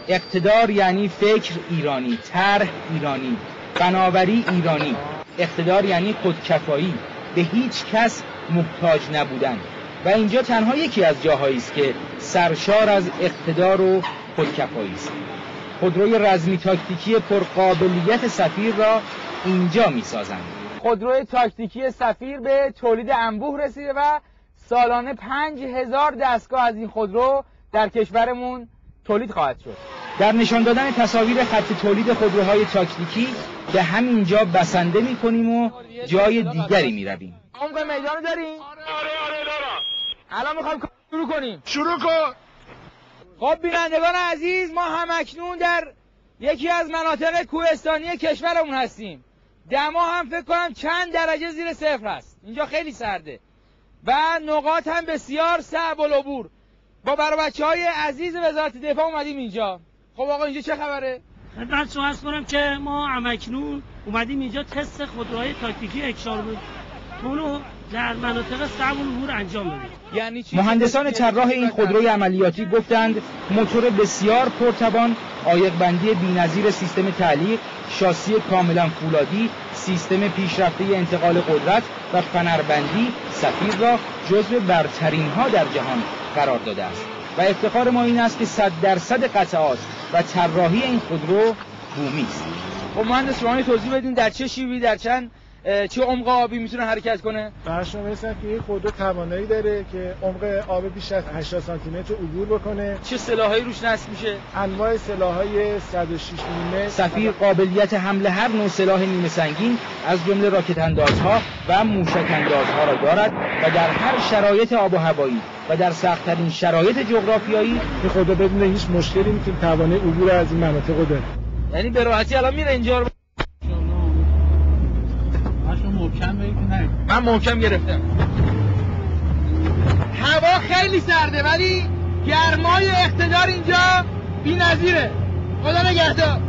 اقتدار یعنی فکر ایرانی، طرح ایرانی، فناوری ایرانی. اقتدار یعنی خودکفایی، به هیچ کس محتاج نبودن. و اینجا تنها یکی از جاهایی است که سرشار از اقتدار و خودکفایی است. خودروی رزمی تاکتیکی پرقابلیت سفیر را اینجا می‌سازند. خودروی تاکتیکی سفیر به تولید انبوه رسیده و سالانه 5000 دستگاه از این خودرو در کشورمون تولید خواهد شد. در نشان دادن تصاویر خط تولید خودروهای تاکتیکی به همین جا بسنده می‌کنیم و جای دیگری می‌رویم. عمق میدان داریم؟ آره دارم. الان می‌خوایم شروع کنیم. شروع کن. خب بینندگان عزیز، ما همکنون در یکی از مناطق کوهستانی کشورمون هستیم. دما هم فکر کنم چند درجه زیر صفر هست. اینجا خیلی سرده و نقاط هم بسیار صعب العبور. با بچه‌های عزیز وزارت دفاع اومدیم اینجا. خب آقا اینجا چه خبره؟ خدمت شما عرض کنم که ما همکنون اومدیم اینجا تست خودروهای تاکتیکی اکشارتون در مناطق صعب العبور انجام بدیم. یعنی چی؟ مهندسان طراح این خودروی عملیاتی گفتند موتور بسیار پرتوان، عایق‌بندی بی‌نظیر سیستم تعلیق، شاسی کاملا فولادی، سیستم پیشرفته انتقال قدرت و فنربندی سفیر را جزو برترین‌ها در جهان قرار داده است. و افتخار ما این است که 100% قطعات و طراحی این خودرو بومی است. خب مهندس شما توضیح بدین در چه شیوهی، در چه عمق آبی میتونه حرکت کنه؟ برشون برسن که این خودرو توانایی داره که عمق آب بیش از 80 سانتی متر عبور بکنه. چه سلاحایی روش نصب میشه؟ انواع سلاح‌های 106 میلیمتر. سفیر قابلیت حمل هر نوع سلاح نیمه سنگین از جمله راکت اندازها و موشک اندازها را دارد و در هر شرایط آب و هوایی و در سخت‌ترین شرایط جغرافیایی این خودرو بدون هیچ مشکلی میتونه توانایی عبور از این مناطق رو داره. یعنی به راحتی الان میره اینجا رو. من محکم گرفتم. هوا خیلی سرده ولی گرمای اقتدار اینجا بی‌نظیره. خدا نگهدار.